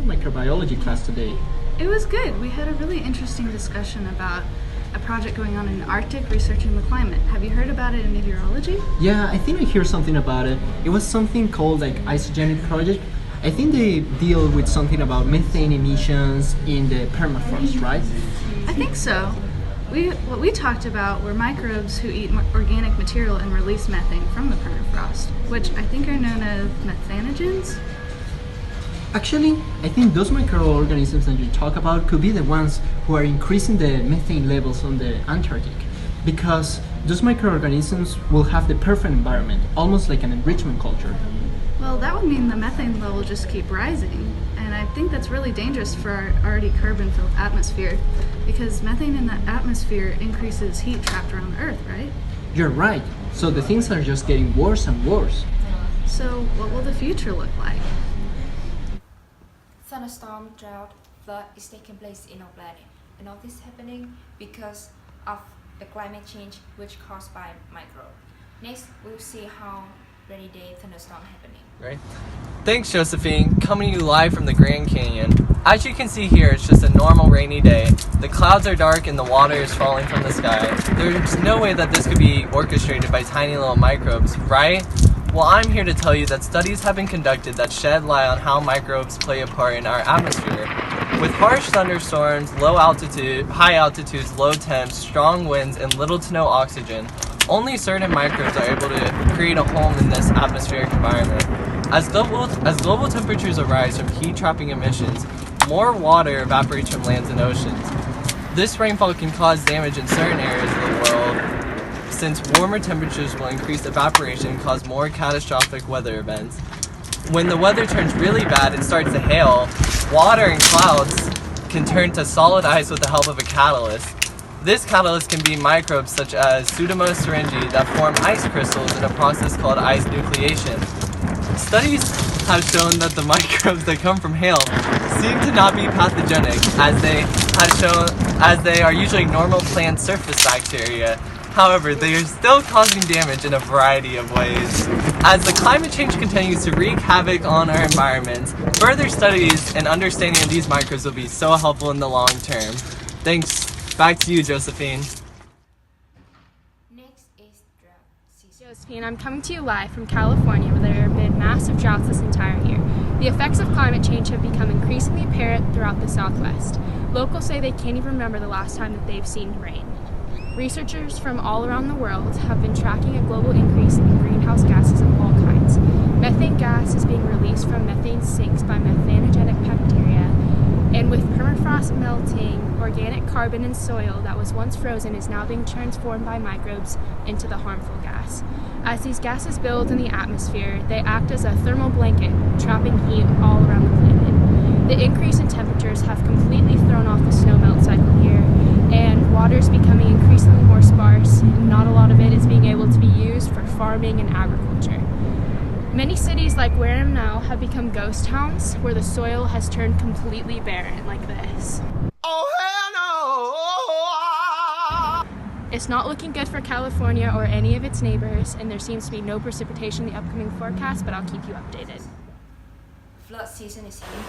microbiology class today? It was good. We had a really interesting discussion about a project going on in the Arctic researching the climate. Have you heard about it in meteorology? Yeah, I think I hear something about it. It was something called like isogenic project. I think they deal with something about methane emissions in the permafrost, right? I think so. What we talked about were microbes who eat organic material and release methane from the permafrost, which I think are known as methanogens. Actually, I think those microorganisms that you talk about could be the ones who are increasing the methane levels on the Antarctic, because those microorganisms will have the perfect environment, almost like an enrichment culture. Well, that would mean the methane level just keep rising, and I think that's really dangerous for our already carbon-filled atmosphere, because methane in the atmosphere increases heat trapped around the Earth, right? You're right, so the things are just getting worse and worse. So what will the future look like? Thunderstorm, drought, flood is taking place in our planet, and all this happening because of the climate change which caused by microbe. Next, we'll see how rainy day thunderstorm happening. Right. Thanks, Josephine. Coming to you live from the Grand Canyon. As you can see here, it's just a normal rainy day. The clouds are dark and the water is falling from the sky. There's no way that this could be orchestrated by tiny little microbes, right? Well, I'm here to tell you that studies have been conducted that shed light on how microbes play a part in our atmosphere. With harsh thunderstorms, high altitudes, low temps, strong winds, and little to no oxygen, only certain microbes are able to create a home in this atmospheric environment. As global temperatures rise from heat-trapping emissions, more water evaporates from lands and oceans. This rainfall can cause damage in certain areas of the world, since warmer temperatures will increase evaporation and cause more catastrophic weather events. When the weather turns really bad and starts to hail, water and clouds can turn to solid ice with the help of a catalyst. This catalyst can be microbes such as Pseudomonas syringae that form ice crystals in a process called ice nucleation. Studies have shown that the microbes that come from hail seem to not be pathogenic, as they are usually normal plant surface bacteria. However, they are still causing damage in a variety of ways. As the climate change continues to wreak havoc on our environment, further studies and understanding of these microbes will be so helpful in the long term. Thanks. Back to you, Josephine. Next is drought season. Josephine, I'm coming to you live from California, where there have been massive droughts this entire year. The effects of climate change have become increasingly apparent throughout the Southwest. Locals say they can't even remember the last time that they've seen rain. Researchers from all around the world have been tracking a global increase in greenhouse gases of all kinds. Methane gas is being released from methane sinks by methanogenic bacteria, and with permafrost melting, organic carbon in soil that was once frozen is now being transformed by microbes into the harmful gas. As these gases build in the atmosphere, they act as a thermal blanket, trapping heat all around the planet. The increase in temperatures have completely thrown off the snowmelt cycle here, and water is becoming increasingly more sparse, and not a lot of it is being able to be used for farming and agriculture. Many cities like where I am now have become ghost towns, where the soil has turned completely barren like this. Oh hell no! It's not looking good for California or any of its neighbors, and there seems to be no precipitation in the upcoming forecast, but I'll keep you updated. Flood season is here.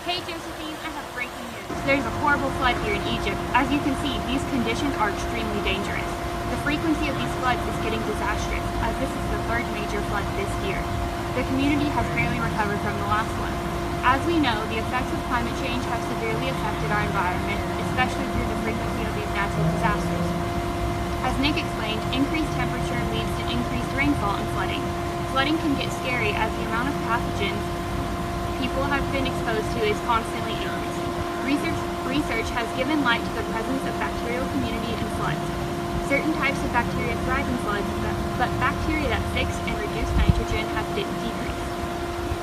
Hey Josephine, I have breaking news. There's a horrible flood here in Egypt. As you can see, these conditions are extremely dangerous. The frequency of these floods is getting disastrous, as this is the third major flood this year. The community has barely recovered from the last one. As we know, the effects of climate change have severely affected our environment, especially through the frequency of these natural disasters. As Nick explained, increased temperature leads to increased rainfall and flooding. Flooding can get scary as the amount of pathogens people have been exposed to is constantly increasing. Research has given light to the presence of bacterial community in floods. Certain types of bacteria thrive in floods, but bacteria that fix and reduce nitrogen have decreased.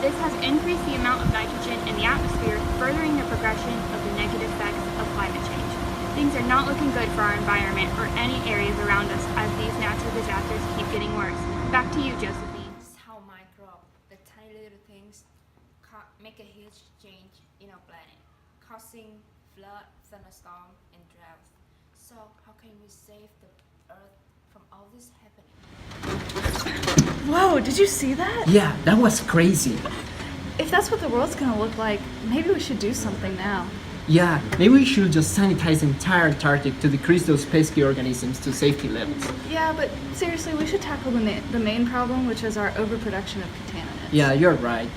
This has increased the amount of nitrogen in the atmosphere, furthering the progression of the negative effects of climate change. Things are not looking good for our environment or any areas around us as these natural disasters keep getting worse. Back to you, Josephine. This is how microbes, the tiny little things, make a huge change in our planet, causing flood, thunderstorm, and drought. So how can we save the Earth from all this happening? Whoa, did you see that? Yeah, that was crazy. if that's what the world's gonna look like, maybe we should do something now. Yeah, maybe we should just sanitize the entire Antarctic to decrease those pesky organisms to safety levels. Yeah, but seriously, we should tackle the main problem, which is our overproduction of contaminants. Yeah, you're right.